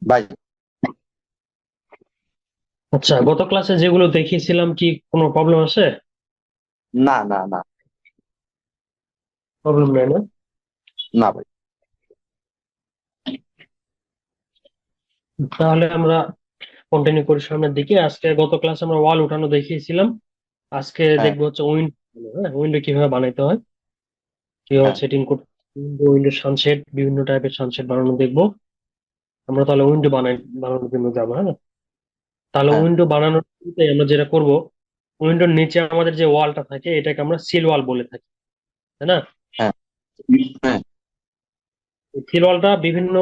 ভাই, আচ্ছা, গত ক্লাসে যেগুলো দেখিয়েছিলাম কি কোনো প্রবলেম আছে? না না না, প্রবলেম নাই না? না ভাই। তাহলে আমরা কন্টিনিউ করি সামনের দিকে। আজকে গত ক্লাসে আমরা ওয়াল উঠানো দেখিয়েছিলাম। আজকে হ্যাঁ, দেখবো হচ্ছে উইন্ডো। হ্যাঁ, উইন্ডো কিভাবে বানাইতে হয়, কিভাবে হ্যাঁ, সেটিং করতে, উইন্ডো সানশেড, বিভিন্ন টাইপের সানশেড বানানো দেখবো আমরা। তাহলে উইন্ডো বানানোর জন্য যাবো। হ্যাঁ, তাহলে হ্যাঁ, উইন্ডো বানানোর শুরুতে আমরা যেটা করব, উইন্ডোর নিচে আমাদের যে ওয়ালটা থাকে এটাকে আমরা সিল ওয়াল বলে থাকি, তাই না? হ্যাঁ, হ্যাঁ, সিল ওয়ালটা বিভিন্ন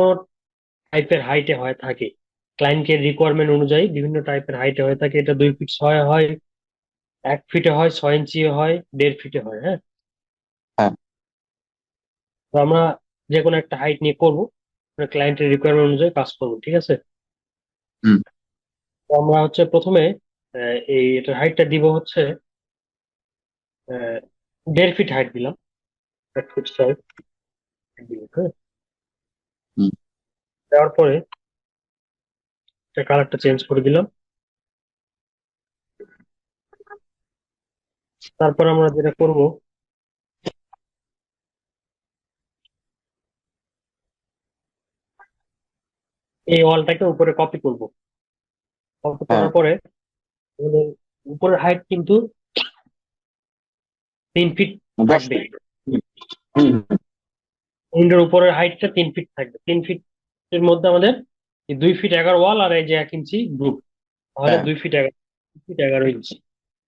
টাইপের হাইটে হয় থাকে, ক্লায়েন্টের রিকোয়ারমেন্ট অনুযায়ী বিভিন্ন টাইপের হাইটে হয়ে থাকে। এটা 2 ফিট 6 হয়, 1 ফিটে হয়, 6 ইঞ্চি হয়, 1.5 ফিটে হয়। হ্যাঁ, হ্যাঁ। তো আমরা যে কোনো একটা হাইট নিয়ে করবো, ক্লায়েন্টের রিকোয়ারমেন্ট অনুযায়ী কাজ করবো, ঠিক আছে? হুম। তো আমরা হচ্ছে প্রথমে এই এটার হাইটটা দিব হচ্ছে 1.5 ফিট হাইট দিলাম, 1 ফিট 6 দিলাম। হ্যাঁ, হুম। দেওয়ার পরে কালারটা চেঞ্জ করে দিলাম। তারপর আমরা যেটা করব, এই ওয়ালটাকে উপরে কপি করব। কপি হ্যাঁ, করার পরে আমাদের উপরের হাইট কিন্তু 3 ফিট 10 থাকবে। মিনিট। হুম, হুম, উইন্ডোর উপরের হাইটটা 3 ফিট থাকবে। 3 ফিটের মধ্যে আমাদের এই 2 ফিট 11 ওয়াল আর এই যে 1 ইঞ্চি গ্রুপ, তাহলে হ্যাঁ, 2 ফিট 11 ইঞ্চি।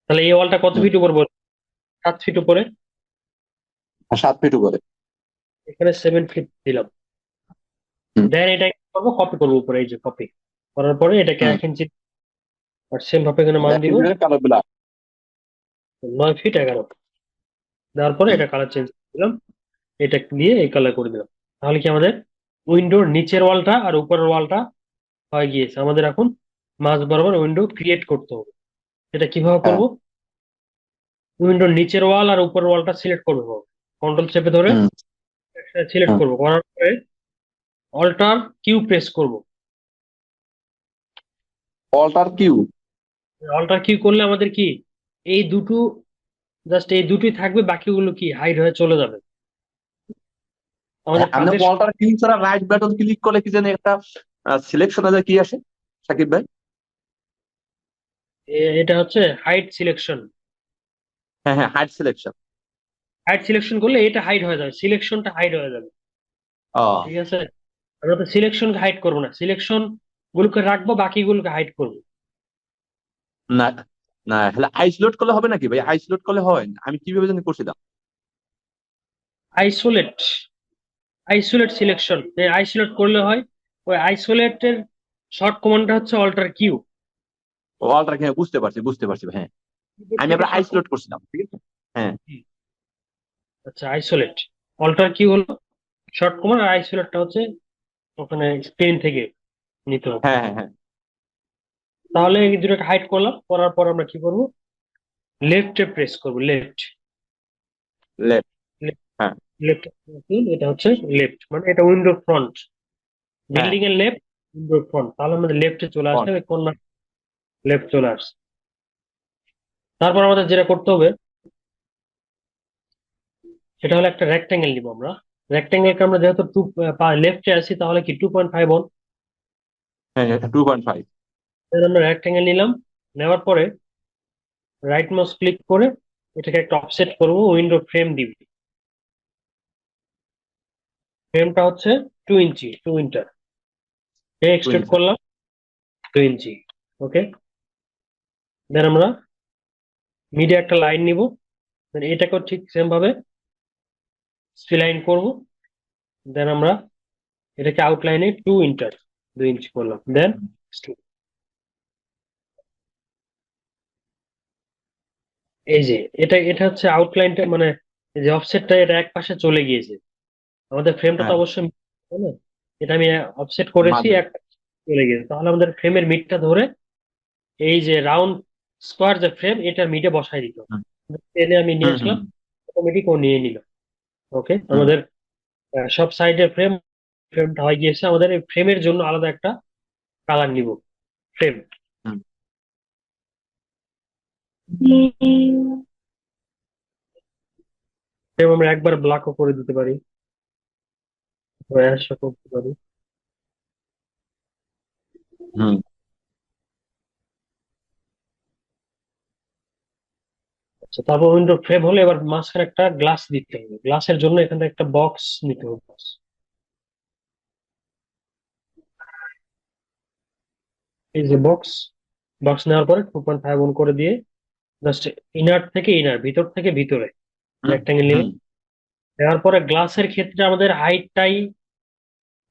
তাহলে এই ওয়ালটা কত হুম। ফিট উপর বলবো? 7 ফিট উপরে। আর 7 ফিট উপরে। এখানে 7 ফিট দিলাম। হুম, দেন এটা কি করবো, কপি করবো উপরে, এই যে কপি করার পরে এটাকে হুম। 1 ইঞ্চি আর সেম ভাবে এখানে মান এক দিব, ইঞ্চি কালো বিলা। 9 ফিট 11। দেওয়ার পরে হুম, এটা কালার চেঞ্জ দিলাম, এটা দিয়ে এই কালার করে দিলাম। তাহলে কি আমাদের উইন্ডোর নিচের ওয়ালটা আর উপরের ওয়ালটা হয়ে গিয়েছে। আমাদের এখন মাঝ বরাবর উইন্ডো ক্রিয়েট করতে হবে। এটা কিভাবে হ্যাঁ, করব? উইন্ডোর নিচের ওয়াল আর উপরের ওয়ালটা সিলেক্ট করবো, কন্ট্রোল চেপে ধরে হুম, সিলেক্ট হুম। করবো, করার পরে অল্টার কিউ প্রেস করব। Alter Q. অল্টার কিউ করলে আমাদের কি এই দুটো, জাস্ট এই দুটোই থাকবে, বাকিগুলো কি হাইড হয়ে চলে যাবে হ্যাঁ, আমাদের আপনি কাজের অল্টার কিউ ছাড়া রাইট বাটন ক্লিক করলে কি জানি একটা সিলেকশন আছে, কি আসে সাকিব ভাই? এটা হচ্ছে হাইড সিলেকশন। হ্যাঁ, হ্যাঁ, হাইট সিলেকশন। হাইড সিলেকশন করলে এটা হাইড হয়ে যাবে, সিলেকশনটা হাইড হয়ে যাবে, ও, ঠিক আছে? আমরা তো সিলেকশন হাইড করবো না, সিলেকশন গুলোকে রাখবো, বাকিগুলোকে হাইড করবো। না না, তাহলে আইসোলেট করলে হবে নাকি ভাই? আইসোলেট করলে হয় না? আমি কিভাবে জানি করছিলাম। আইসোলেট, আইসোলেট সিলেকশন আইসোলেট করলে হয়। ওই আইসোলেটের শর্ট কমান্ডটা হচ্ছে অল্টার কিউ। অল্টার, হ্যাঁ বুঝতে পারছি, বুঝতে পারছি ভাই, হ্যাঁ। কিবোর্ড আমি থেকে আবার শর্ট আইসোলেট করছিলাম, ঠিক আছে। হ্যাঁ, কমান্ড। আচ্ছা, আইসোলেট, অল্টার কিউ হলো শর্ট কমান্ড, আর আইসোলেটটা হচ্ছে ওখানে স্ক্রিন থেকে নিতে হবে। হ্যাঁ, হ্যাঁ, হ্যাঁ। তাহলে এই দুটোকে হাইড করলাম, করার পর আমরা কি করব, লেফটে প্রেস করব, লেফট। লেফট। হ্যাঁ, লেফট, এটা হচ্ছে লেফট, মানে এটা উইন্ডোর ফ্রন্ট, হ্যাঁ। বিল্ডিং এর লেফট, উইন্ডোর ফ্রন্ট। তাহলে আমাদের লেফটে চলে on। আসবে, কোন লেফট চলে আসছে। তারপর আমাদের যেটা করতে হবে সেটা হলো একটা রেক্টাঙ্গেল নিব আমরা। রেক্টাঙ্গেলকে আমরা যেহেতু লেফটে আছি, তাহলে কি 2.5 অন। হ্যাঁ, হ্যাঁ, 2.5। আমরা রেক্টাঙ্গেল নিলাম, নেওয়ার পরে রাইট মাউস ক্লিক করে এটাকে একটা অফসেট করব, উইন্ডো ফ্রেম দিব। ফ্রেমটা হচ্ছে 2 ইঞ্চি, 2 ইন্টার এক্সটেন্ড 2 ইঞ্চি। করলাম, 2 ইঞ্চি। ওকে, দেন আমরা মিডিয়া একটা লাইন নিব, দেন এটাকেও ঠিক সেম ভাবে লাইন করব। দেন আমরা এটাকে আউটলাইনে 2 ইন্টার, 2 ইঞ্চি করলাম, দেন এই যে এটা এটা হচ্ছে আউটলাইনটা, মানে এই যে অফসেটটা এটা এক পাশে চলে গিয়েছে। আমাদের ফ্রেমটা তো হ্যাঁ, অবশ্যই, তাই না? এটা আমি অফসেট করেছি, মাঝে। এক পাশে চলে গিয়েছে। তাহলে আমাদের ফ্রেমের মিডটা ধরে এই যে রাউন্ড স্কোয়ার যে ফ্রেম, এটার মিডে বসাই দিতে হবে। হুম, টেনে আমি নিয়ে হুম, হুম। আসলাম, অটোমেটিক ও নিয়ে নিল। ওকে, হুম আমাদের সব সাইডের ফ্রেমটা হয়ে গিয়েছে। আমাদের এই ফ্রেমের জন্য আলাদা একটা কালার নিব, ফ্রেম। হুম ফ্রেম আমরা একবার ব্ল্যাকও করে দিতে পারি, অ্যাশও করতে পারি। হুম আচ্ছা, তারপর উইন্ডো ফ্রেম হলে এবার মাঝখানে একটা গ্লাস দিতে হবে। গ্লাসের জন্য এখান থেকে একটা বক্স নিতে হবে। এই যে বক্স, বক্স নেওয়ার পরে 2.5 অন করে দিয়ে জাস্ট ইনার থেকে ইনার, ভিতর থেকে ভিতরে হুম রেক্টাঙ্গেল নিলে। হুম দেওয়ার পরে গ্লাসের ক্ষেত্রে আমাদের হাইটটাই,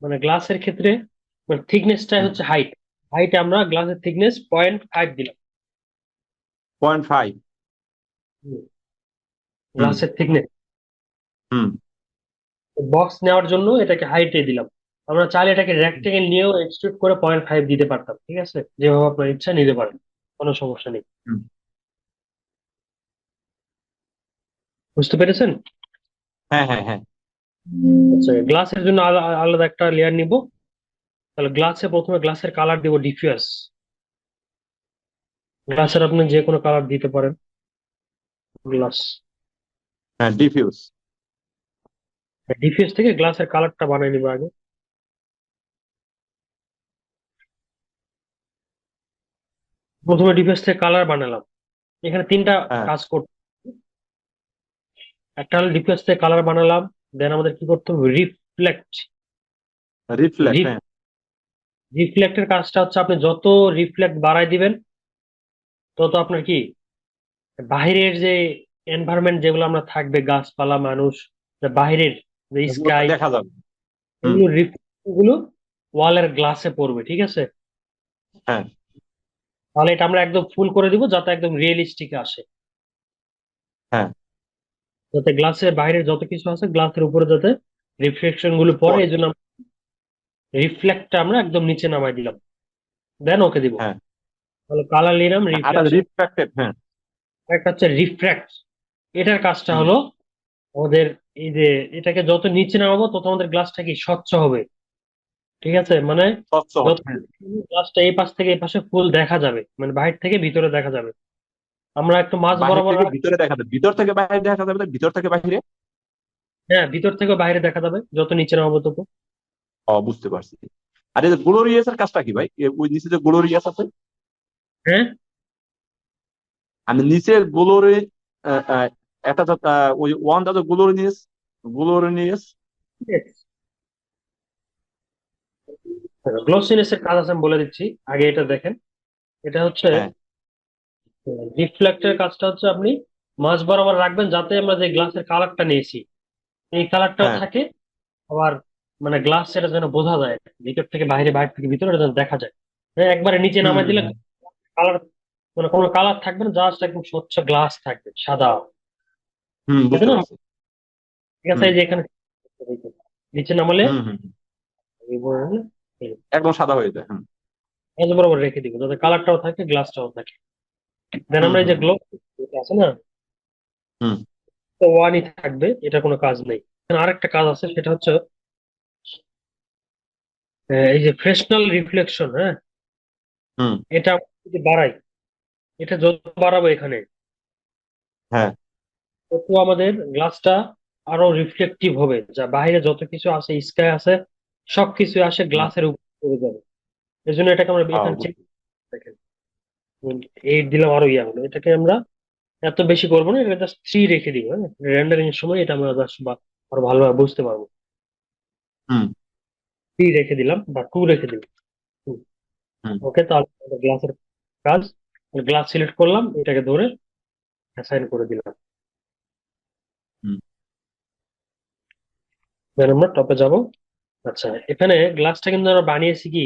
মানে গ্লাসের ক্ষেত্রে মানে থিকনেসটাই হুম হচ্ছে হাইট। হাইটে আমরা গ্লাসের থিকনেস 0.5 দিলাম। 0.5। হুম গ্লাসের থিকনেস হুম বক্স নেওয়ার জন্য এটাকে হাইটে দিলাম। আমরা চাইলে এটাকে রেক্টেঙ্গেল নিয়েও এক্সট্রুড করে 0.5 দিতে পারতাম, ঠিক আছে? যেভাবে আপনার ইচ্ছা নিতে পারেন, কোনো সমস্যা নেই। হুম। বুঝতে পেরেছেন? হ্যাঁ হ্যাঁ হ্যাঁ। আচ্ছা, গ্লাসের জন্য আলাদা একটা লেয়ার নিব। তাহলে গ্লাসে প্রথমে গ্লাসের কালার দিব ডিফিউজ। গ্লাসের আপনি যে কোনো কালার দিতে পারেন। গ্লাস হ্যাঁ ডিফিউজ। ডিফিউজ থেকে গ্লাসের কালারটা বানিয়ে নিব আগে। প্রথমে ডিফিউজ থেকে কালার বানালাম। এখানে তিনটা হ্যাঁ কাজ করতে। একটা হলো ডিফিউজ থেকে কালার বানালাম, দেন আমাদের কি করতে হবে, রিফ্লেক্ট। রিফ্লেক্ট। হ্যাঁ রিফ্লেক্টের কাজটা হচ্ছে আপনি যত রিফ্লেক্ট বাড়ায় দিবেন, তত আপনার কি বাহিরের যে এনভায়রনমেন্ট যেগুলো আমরা থাকবে, গাছপালা, মানুষ, যে বাহিরের যে এগুলো স্কাই, দেখা যাবে। হুম এগুলো গুলো ওয়ালের গ্লাসে পড়বে, ঠিক আছে? হ্যাঁ তাহলে এটা আমরা একদম ফুল করে দিব যাতে একদম রিয়েলিস্টিক আসে। হ্যাঁ। যাতে গ্লাসের বাইরে যত কিছু আছে গ্লাসের উপরে যাতে রিফ্লেকশন গুলো পড়ে, পরে। এই জন্য রিফ্লেক্টটা আমরা একদম নিচে নামাই দিলাম, দেন ওকে দিব। হ্যাঁ তাহলে কালার নিলাম, আটা রিফ্লেকশন। রিফ্লেক্টেড। হ্যাঁ একটা হচ্ছে রিফ্র্যাক্ট। এটার কাজটা হুম। হলো আমাদের এই যে এটাকে যত নিচে নামাবো তত আমাদের গ্লাসটা কি স্বচ্ছ হবে, ঠিক আছে? মানে স্বচ্ছ যত হবে, হ্যাঁ। গ্লাসটা এই পাশ থেকে এই পাশে ফুল দেখা যাবে, মানে বাহির থেকে ভিতরে দেখা যাবে। আমরা একটু মাঝ বাহির বরাবর থেকে ভিতরে দেখা যাবে, ভিতর থেকে বাইরে দেখা যাবে না, ভিতর থেকে বাইরে। হ্যাঁ, ভিতর থেকে বাইরে দেখা যাবে যত নিচে নামাবো তত। ও বুঝতে পারছি। আর এই যে গ্লোরিয়াস এর কাজটা কি ভাই? ওই নিচে যে গ্লোরিয়াস আছে, হ্যাঁ, আমি নিচের গ্লোরি একটা ওই ওয়ানটা তো গ্লোরিনিয়াস, গ্লোরিনিয়াস। গ্লসিনেস এর কাজ আছে, আমি বলে দিচ্ছি। আগে এটা দেখেন। এটা হচ্ছে হ্যাঁ রিফ্লেক্টের কাজটা হচ্ছে আপনি মাঝ বরাবর রাখবেন যাতে আমরা যে গ্লাসের কালারটা নিয়েছি এই কালারটাও হ্যাঁ। থাকে। আবার মানে গ্লাস এটা যেন বোঝা যায়, ভিতর থেকে বাইরে, বাইরে থেকে ভিতরে এটা যেন দেখা যায়। হ্যাঁ, একবারে নিচে হুম নামাই হুম দিলে হুম কালার, মানে কোনো কালার থাকবে না, জাস্ট একদম স্বচ্ছ গ্লাস থাকবে, সাদা। হুম, ঠিক আছে বুঝতে না? পারছি। ঠিক আছে, হুম এই যে এখানে নিচে নামালে হুম হুম হুম। একদম সাদা হয়ে যায়। হুম মাঝ বরাবর রেখে দিব যাতে কালারটাও থাকে গ্লাসটাও থাকে। দেন হুম আমরা এই হুম যে গ্লো আছে না, হুম তো ওয়ানই থাকবে, এটা কোনো কাজ নেই। এখানে আরেকটা কাজ আছে, সেটা হচ্ছে এই যে ফ্রেশনাল রিফ্লেকশন। হ্যাঁ, হুম। এটা আমরা যদি বাড়াই, এটা যত বাড়াবো এখানে, হ্যাঁ তত আমাদের গ্লাসটা আরো রিফ্লেকটিভ হবে, যা বাইরে যত কিছু আছে, স্কাই আছে, সবকিছু আসে হুম। গ্লাসের উপর পড়ে যাবে। এই জন্য এটাকে আমরা এখানে চেক দেখেন, 8 দিলাম, আরো ইয়া হলো। এটাকে আমরা এত বেশি করবো না, এটা জাস্ট 3 রেখে দিব। হ্যাঁ, রেন্ডারিং এর সময় এটা আমরা জাস্ট আরো ভালোভাবে বুঝতে পারবো। হুম 3 রেখে দিলাম বা 2 রেখে দিলাম। হুম ওকে, তাহলে গ্লাসের কাজ, গ্লাস সিলেক্ট করলাম, এটাকে ধরে অ্যাসাইন করে দিলাম। হুম দেন আমরা টপে যাব। আচ্ছা, এখানে গ্লাসটা কিন্তু আমরা বানিয়েছি কি,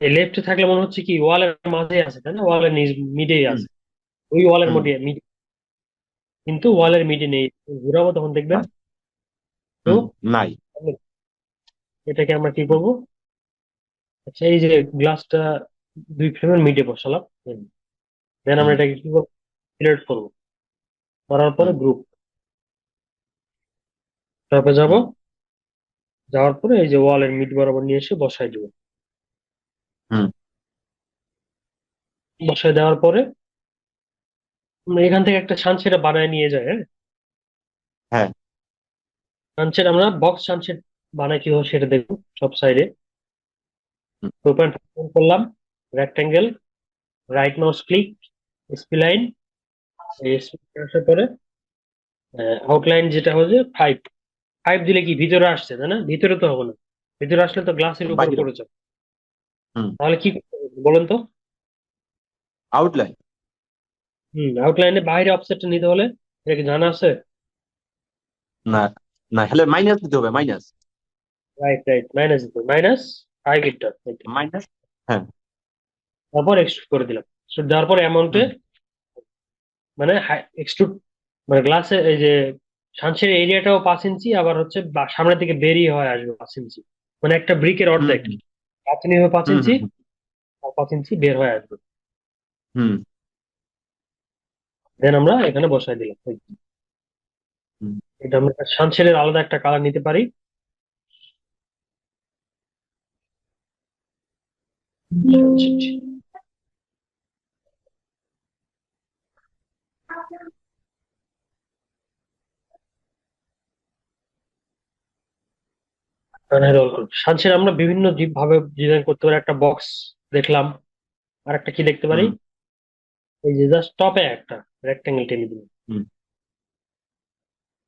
এই লেফটে থাকলে মনে হচ্ছে কি ওয়ালের মাঝে আছে, তাই না? ওয়ালের মিডেই হুম আছে, ওই ওয়ালের হুম। মধ্যে কিন্তু ওয়ালের মিডে নেই। ঘুরাবো তখন দেখবেন। নাই। তো হুম নাই। এটাকে আমরা কি করব, আচ্ছা এই যে গ্লাসটা দুই ফ্রেমের মিডে বসালাম। দেন আমরা হুম এটাকে কি করবো, সিলেক্ট করবো, করার পরে হুম গ্রুপ। টপে যাব, হুম যাওয়ার পরে এই যে ওয়ালের মিড বরাবর নিয়ে এসে বসাই দিব। হুম বসাই দেওয়ার পরে আমরা এখান থেকে একটা সানসেট বানায় নিয়ে যাই। হ্যাঁ, হ্যাঁ সানসেট আমরা বক্স সানসেট বানাই কিভাবে সেটা দেখবো সব সাইডে। হুম, ওপেন করলাম, rectangle, right mouse click, spline, এই স্প্লাইন আসার পরে আউটলাইন যেটা হচ্ছে 5 দিলে কি ভিতরে আসছে, তাই না? ভিতরে তো হবে না, ভিতরে আসলে তো গ্লাসের উপর বাইরে। পড়ে যাবে। হুম তাহলে কি করতে হবে বলেন তো? আউটলাইন। আউটলাইনে বাইরে অফসেটটা নিতে হলে এটা কি জানা আছে? না না, হলে মাইনাস দিতে হবে, মাইনাস। রাইট রাইট, মাইনাস দিতে -5 এটা। মাইনাস। হ্যাঁ। তারপর এক্সট্রুড করে দিলাম। এক্সট্রুড দেওয়ার পর অ্যামাউন্টে হুম মানে এক্সট্রুড মানে গ্লাসে এই যে সানশের এরিয়াটাও 5 ইঞ্চি, আবার হচ্ছে সামনের দিকে বেরিয়ে হয় আসবে 5 ইঞ্চি, মানে একটা ব্রিকের হুম অর্ধেক। হুম 5 হবে পাঁচ হুম ইঞ্চি হুম আর 5 ইঞ্চি বের হয়ে আসবে। হুম দেন আমরা এখানে বসাই দিলাম। হুম। এটা আমরা সানশেডের আলাদা একটা কালার নিতে পারি। sunshade। সানশেড আমরা বিভিন্ন ভাবে ডিজাইন করতে পারি। একটা বক্স দেখলাম, আর একটা কি দেখতে পারি, হুম এই যে জাস্ট টপে একটা রেক্টেঙ্গেল টেনে দিলাম। হুম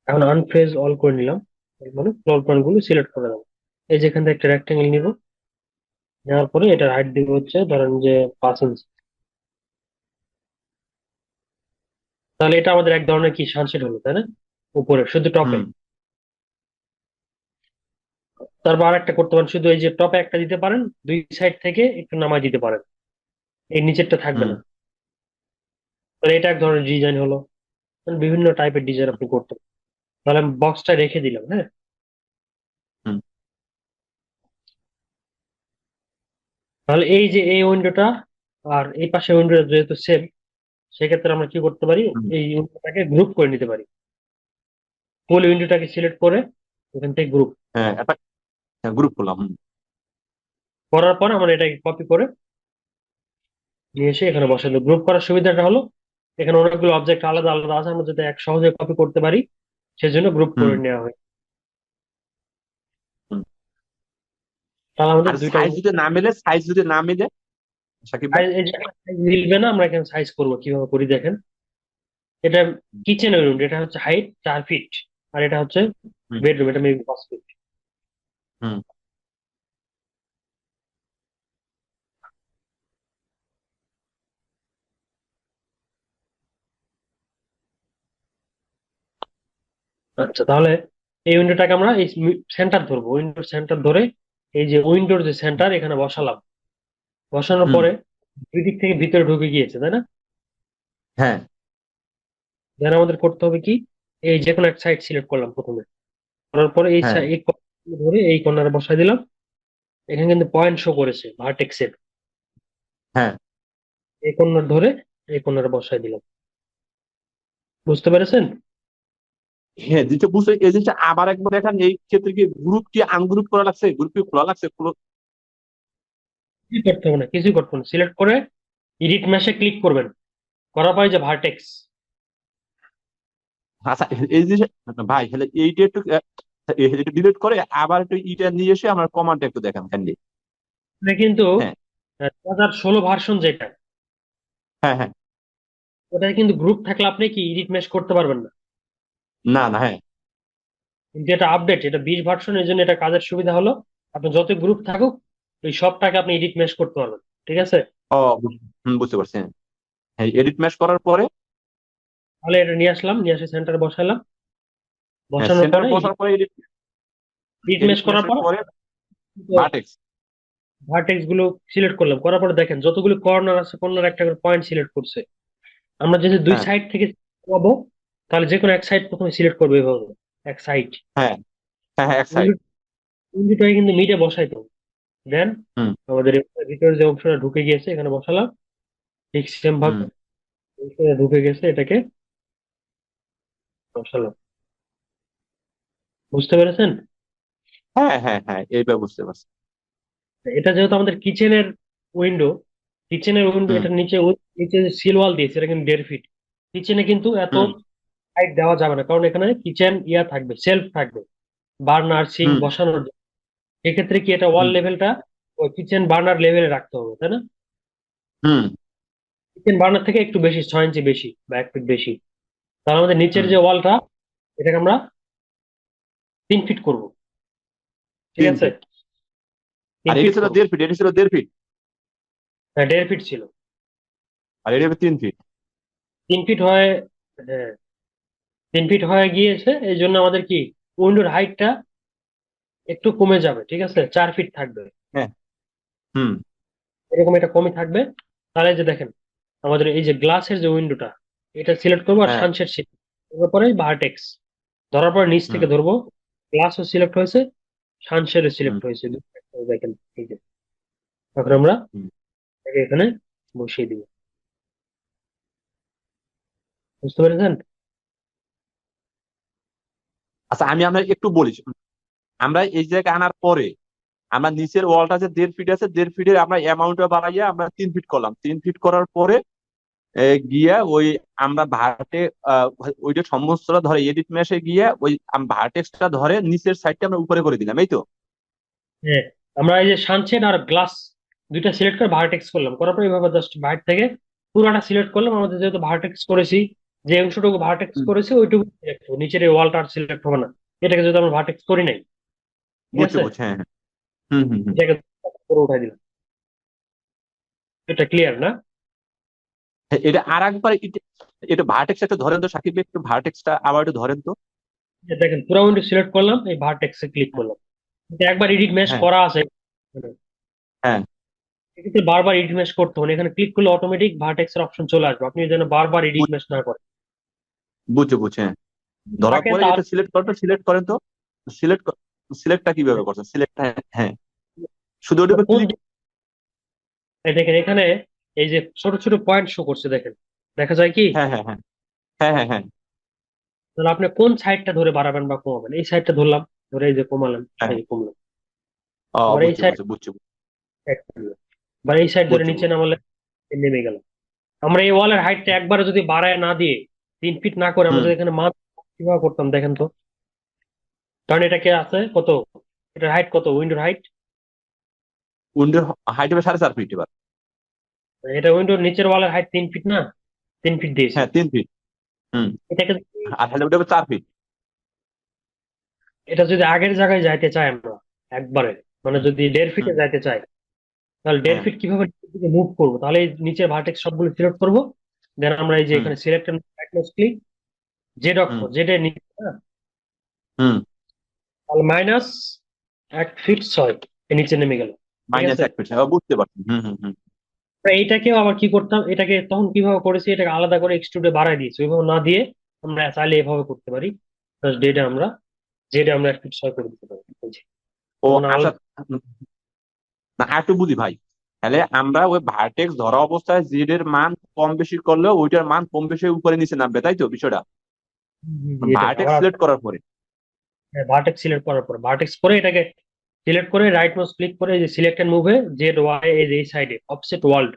এখন আনফ্রেজ অল করে নিলাম, এর মানে ফ্লোর প্ল্যান গুলো সিলেক্ট করে দেবো। এই যে এখান থেকে একটা রেক্টেঙ্গেল নিব, নেওয়ার পরে এটার হাইট দিব হচ্ছে ধরেন যে 5 ইঞ্চি। তাহলে এটা আমাদের এক ধরনের কি সানশেড হলো, তাই না? উপরে শুধু টপে। হুম তারপর আর একটা করতে পারেন, শুধু এই যে টপে একটা দিতে পারেন, দুই সাইড থেকে একটু নামায় দিতে পারেন, এই নিচেরটা থাকবে হুম না। তাহলে এটা এক ধরনের ডিজাইন হলো। মানে বিভিন্ন টাইপের ডিজাইন আপনি করতে পারেন। তাহলে আমি বক্সটা রেখে দিলাম। হ্যাঁ, হুম তাহলে এই যে এই উইন্ডোটা আর এই পাশে উইন্ডোটা যেহেতু সেম, সেক্ষেত্রে আমরা কি করতে পারি, হুম। এই উইন্ডোটাকে গ্রুপ করে নিতে পারি। ফুল উইন্ডোটাকে সিলেক্ট করে এখান থেকে গ্রুপ হ্যাঁ, একটা গ্রুপ করলাম। করার পর আমরা এটাকে কপি করে নিয়ে এসে এখানে বসাই দেবো। গ্রুপ করার সুবিধাটা হলো এখানে অনেকগুলো অবজেক্ট আলাদা আলাদা আছে, আমরা যাতে এক সহজে কপি করতে পারি সেজন্য গ্রুপ হুম করে নেওয়া হয়। হুম। তাহলে আমাদের আর দুইটা সাইজ window- যদি না মিলে, সাইজ যদি না মিলে, সাকিব ভাই। এই যে size মিলবে না, আমরা এখানে সাইজ করবো কিভাবে করি দেখেন। এটা কিচেনের রুম, এটা হচ্ছে হাইট 4 ফিট, আর এটা হচ্ছে হুম বেডরুম, এটা মেবি 5 ফিট। হুম। আচ্ছা, তাহলে এই উইন্ডোটাকে আমরা এই সেন্টার ধরবো, উইন্ডোর সেন্টার ধরে এই যে উইন্ডোর যে সেন্টার এখানে বসালাম। বসানোর হুম। পরে দুই দিক থেকে ভিতরে ঢুকে গিয়েছে, তাই না? হ্যাঁ দেন আমাদের করতে হবে কি, এই যে কোনো এক সাইড সিলেক্ট করলাম প্রথমে, করার পরে এই হ্যাঁ এই corner ধরে এই কর্নারে বসাই দিলাম। এখানে কিন্তু পয়েন্ট শো করেছে ভার্টেক্সের, হ্যাঁ এই কর্নার ধরে এই কর্নারে বসাই দিলাম। বুঝতে পেরেছেন? হ্যাঁ, যেটা বুঝতে এই জিনিসটা আবার একবার দেখান। এই ক্ষেত্রে কি গ্রুপ কি আনগ্রুপ করা লাগছে, গ্রুপ কি খোলা লাগছে? কিছুই করতে হবে না, কিছুই করতে হবে না। সিলেক্ট করে এডিট ম্যাশে ক্লিক করবেন, করার পরে যে ভার্টেক্স, আচ্ছা, এই জিনিস ভাই, তাহলে এইটা একটু একটু ডিলিট করে আবার একটু ইটা নিয়ে এসে আমার কমান্ড একটু দেখান কাইন্ডলি। এটা কিন্তু হ্যাঁ 2016 ভার্সন যেটা, হ্যাঁ হ্যাঁ। ওটায় কিন্তু গ্রুপ থাকলে আপনি কি এডিট ম্যাশ করতে পারবেন না। না না, হ্যাঁ। কিন্তু এটা আপডেট, এটা 20 ভার্সন, এই জন্য এটা কাজের সুবিধা হলো আপনি যত গ্রুপ থাকুক ওই সবটাকে আপনি এডিট ম্যাশ করতে পারবেন। ঠিক আছে? ও, বুঝতে পারছি। হ্যাঁ, হ্যাঁ, এডিট ম্যাশ করার পরে, তাহলে এটা নিয়ে আসলাম, নিয়ে আসে সেন্টারে বসালাম। হ্যাঁ, বসানোর সেন্টার পরে বসার পরে এডিট, এডিট ম্যাশ এডিট করার ম্যাশের পর পরে ভার্টেক্স। ভার্টেক্স গুলো সিলেক্ট করলাম, করার পরে দেখেন যতগুলো কর্নার আছে কর্নার একটা করে পয়েন্ট সিলেক্ট করছে। আমরা যদি দুই হ্যাঁ সাইড থেকে পাবো, তাহলে যে কোনো এক সাইড প্রথমে সিলেক্ট করবে এভাবে, এক সাইড। হ্যাঁ হ্যাঁ হ্যাঁ, এক সাইড। উইন্ডোটাকে কিন্তু মিডে বসাইতো। দেন হুম আমাদের ভিতরে যে অংশটা ঢুকে গিয়েছে এখানে বসালাম, ঠিক সেম হুম ভাবে ঢুকে গেছে, এটাকে বসালাম। বুঝতে পেরেছেন? হ্যাঁ হ্যাঁ হ্যাঁ, এইবার বুঝতে পারছি। এটা যেহেতু আমাদের কিচেনের উইন্ডো, হুম এটা নিচে নিচে যে সিল ওয়াল দিয়েছে এটা কিন্তু 1.5 ফিট। কিচেনে কিন্তু এত হুম হাইট দেওয়া যাবে না, কারণ এখানে কিচেন থাকবে, সেলফ থাকবে বার্নার সিঙ্ক হুম বসানোর জন্য। এক্ষেত্রে কি এটা ওয়াল হুম লেভেলটা ওই কিচেন বার্নার লেভেলে রাখতে হবে, তাই না? হুম কিচেন বার্নার থেকে একটু বেশি, 6 ইঞ্চি বেশি বা 1 ফিট বেশি। তাহলে আমাদের নিচের হুম যে ওয়ালটা এটাকে আমরা 3 ফিট করব। ঠিক তিন আছে, ফিট 3 ফিট করবো। এটা ছিল 1.5 ফিট, হ্যাঁ, 1.5 ফিট ছিল। আর এটা হবে 3 ফিট। 3 ফিট হয়ে, হ্যাঁ, 3 ফিট হয়ে গিয়েছে, এই জন্য আমাদের কি উইন্ডোর হাইটটা একটু কমে যাবে, ঠিক আছে, 4 ফিট থাকবে। হ্যাঁ। হুম এরকম এটা কমে থাকবে। তাহলে এই যে দেখেন, আমাদের এই যে গ্লাসের যে উইন্ডোটা, এটা সিলেক্ট করবো আর হ্যাঁ। সানশেড সিলেক্ট পরে ভার্টেক্স ধরার পরে নিচ হুম থেকে ধরবো। গ্লাসও সিলেক্ট হয়েছে, সানশেডও হুম সিলেক্ট হয়েছে, দেখেন এই যে। এখন আমরা হুম। এটাকে এখানে বসিয়ে দিব। বুঝতে পেরেছেন? আচ্ছা, আমরা একটু বলি। আমরা এই জায়গায় আনার পরে আমরা নিচের ওয়ালটা যে 1.5 ফিট আছে, 1.5 ফিটের আমরা অ্যামাউন্টটা বাড়াইয়া আমরা 3 ফিট করলাম। 3 ফিট করার পরে গিয়া ওই আমরা ওইটা সমস্তটা ধরে এডিট ম্যাশে গিয়া ওই ভার্টেক্সটা ধরে নিচের সাইডটা আমরা উপরে করে দিলাম, এই তো? হ্যাঁ, আমরা এই যে সানশেড আর গ্লাস দুইটা সিলেক্ট করে ভার্টেক্স করলাম, করার পর এইভাবে জাস্ট বাইরে থেকে পুরাটা সিলেক্ট করলাম। আমাদের যেহেতু ভার্টেক্স করেছি, যে অংশটুকু ভার্টেক্স হুম, করেছি ওইটুকু সিলেক্ট হবে, নিচের এই ওয়ালটা আর সিলেক্ট হবে না। এটাকে যদি আমরা ভার্টেক্স করি নাই, ঠিক বুঝছি আছে, বুঝছি, হ্যাঁ হ্যাঁ। হুম হুম হুম। এটাকে পুরো উঠাই দিলাম। এটা ক্লিয়ার না? হ্যাঁ, এটা আর একবার এটা ভার্টেক্স একটা ধরেন তো সাকিব ভাই, একটু ভার্টেক্সটা আবার একটু ধরেন তো। এই দেখেন পুরো উইন্ডো সিলেক্ট করলাম, এই ভার্টেক্সে ক্লিক করলাম। কিন্তু একবার এডিট ম্যাচ হ্যাঁ করা আছে, মানে হ্যাঁ। এক্ষেত্রে বারবার এডিট ম্যাচ করতে হবে না। এখানে ক্লিক করলে অটোমেটিক ভার্টেক্স এর অপশন চলে আসবে, আপনি যেন বারবার এডিট ম্যাচ না করেন। বুঝছি বুঝছি, হ্যাঁ। ধরার থাকেন পরে তাহলে এটা সিলেক্ট করেন তো। সিলেক্ট সিলেক্টটা কিভাবে করছেন? সিলেক্ট, হ্যাঁ হ্যাঁ, শুধু ওটার উপর কোন, ক্লিক। এই দেখেন এখানে এই যে ছোট ছোট পয়েন্ট শো করছে, দেখেন, দেখা যায় কি? হ্যাঁ হ্যাঁ হ্যাঁ হ্যাঁ হ্যাঁ হ্যাঁ তাহলে আপনি কোন সাইডটা ধরে বাড়াবেন বা কমাবেন? এই সাইডটা ধরলাম, ধরে এই যে কমালাম, হ্যাঁ। এই যে কমলাম। ও, আবার এই বুঝছি সাইড বুঝছি বুঝছি করলাম, আবার এই সাইড ধরে বুঝছি নিচে বুঝছি। নামালে নেমে গেল। আমরা এই ওয়ালের হাইটটা একবারে যদি বাড়ায় না দিয়ে 3 ফিট না করে আমরা হুম। যদি এখানে মাপ কিভাবে করতাম দেখেন তো। কারণ এটা কে আছে কত, এটার হাইট কত, উইন্ডোর হাইট, উইন্ডোর হাইট হবে 4.5 ফিট এবার। এটা উইন্ডোর নিচের ওয়ালের হাইট 3 ফিট না, 3 ফিট দিয়েছি। হ্যাঁ, 3 ফিট। হুম। এটাকে যদি, আর তাহলে ওটা হবে 4 ফিট। এটা যদি আগের জায়গায় যাইতে চাই আমরা একবারে, মানে হুম যদি 1.5 ফিটে হুম। যাইতে চাই, তাহলে দেড় হ্যাঁ ফিট কিভাবে নিচের দিকে মুভ করবো? তাহলে এই নিচের ভার্টেক্স সবগুলো সিলেক্ট করবো, দেন আমরা এই যে হুম এখানে সিলেক্ট ক্লিক, জেড অক্ষ, হুম জেড এর নিচে, হ্যাঁ, হুম। তাহলে -1 ফিট 6 এর নিচে নেমে গেল। ঠিক আছে, -1 ফিট, হ্যাঁ, বুঝতে পারছি। হুম হুম হুম। আমরা এইটাকেও আবার কি করতাম, এটাকে তখন কিভাবে করেছি, এটাকে আলাদা করে এক্সট্রুডে বাড়ায় দিয়েছি, ওইভাবে না দিয়ে আমরা চাইলে এভাবে করতে পারি। জাস্ট জেডে আমরা 1 ফিট 6 করে দিতে পারি, এই যে। ও তখন আচ্ছা। আলাদা, না, আর একটু বুঝি ভাই। তাহলে আমরা ওই ভার্টেক্স ধরা অবস্থায় জেড এর মান কম বেশি করলেও ওইটার মান কম বেশি উপরে নিচে নামবে, তাই তো বিষয়টা? এটাই ভার্টেক্স আবার সিলেক্ট করার পরে। ভার্টেক্স সিলেক্ট করার পর, ভার্টেক্স করে এটাকে সিলেক্ট করে রাইট মাউস ক্লিক করে এই যে সিলেক্ট এন্ড মুভে জেড ওয়াই, এই যে এই সাইডে অফসেট ওয়ার্ল্ড,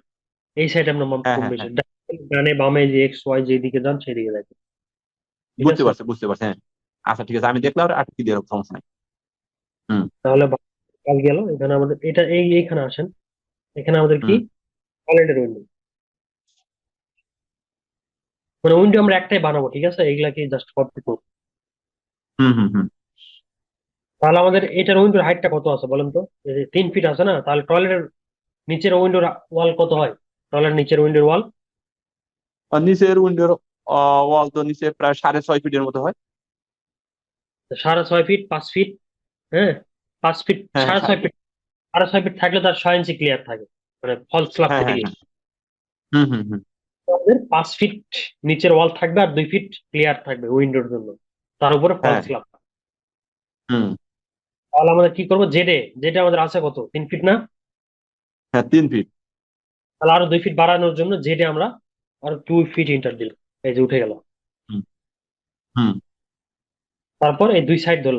এই সাইডে আমরা মাপ হ্যাঁ কম হ্যাঁ বেশি হ্যাঁ, ডানে বামে যে এক্স ওয়াই যেদিকে যান সেদিকে যাবে। ঠিক বুঝতে আছে, পারছি বুঝতে পারছি, হ্যাঁ। আচ্ছা ঠিক আছে, আমি দেখলাম আর কি দিয়ে সমস্যা নাই। হুম তাহলে কাজ গেল। এখানে আমাদের এটা এইখানে আসেন, এখানে আমাদের কি হুম ক্যালেন্ডার উইন্ডো, মানে উইন্ডো আমরা একটাই বানাবো, ঠিক আছে, এগুলাকে জাস্ট কপি করবো। হুম হুম হুম। তাহলে আমাদের এটার উইন্ডোর হাইটটা কত আছে বলেন তো? এই যে 3 ফিট আছে না, তাহলে টয়লেটের নিচের উইন্ডোর ওয়াল কত হয়? টয়লেট নিচের উইন্ডোর ওয়াল আর নিচের উইন্ডোর ওয়াল তো নিচে প্রায় 6.5 ফিটের মতো হয়। 6.5 ফিট, 5 ফিট, হ্যাঁ, 5 ফিট, হ্যাঁ হ্যাঁ 6.5 ফিট, 6.5 ফিট থাকলে তার 6 ইঞ্চি ক্লিয়ার থাকে, মানে ফলস স্ল্যাব হ্যাঁ কেটে হ্যাঁ গিয়ে। হ্যাঁ। হুম হুম হুম আমাদের 5 ফিট নিচের ওয়াল থাকবে আর 2 ফিট ক্লিয়ার থাকবে উইন্ডোর জন্য, তার উপরে ফলস হ্যাঁ। স্ল্যাব। হুম। তাহলে আমাদের কি করবো, জেডে জেডে আমাদের আছে কত, 3 ফিট না? হ্যাঁ, 3 ফিট। তাহলে আরো 2 ফিট বাড়ানোর জন্য জেডে আমরা আরো 2 ফিট ইন্টার দিলাম, এই যে উঠে গেল। হুম হুম। তারপর এই দুই সাইড ধরলাম।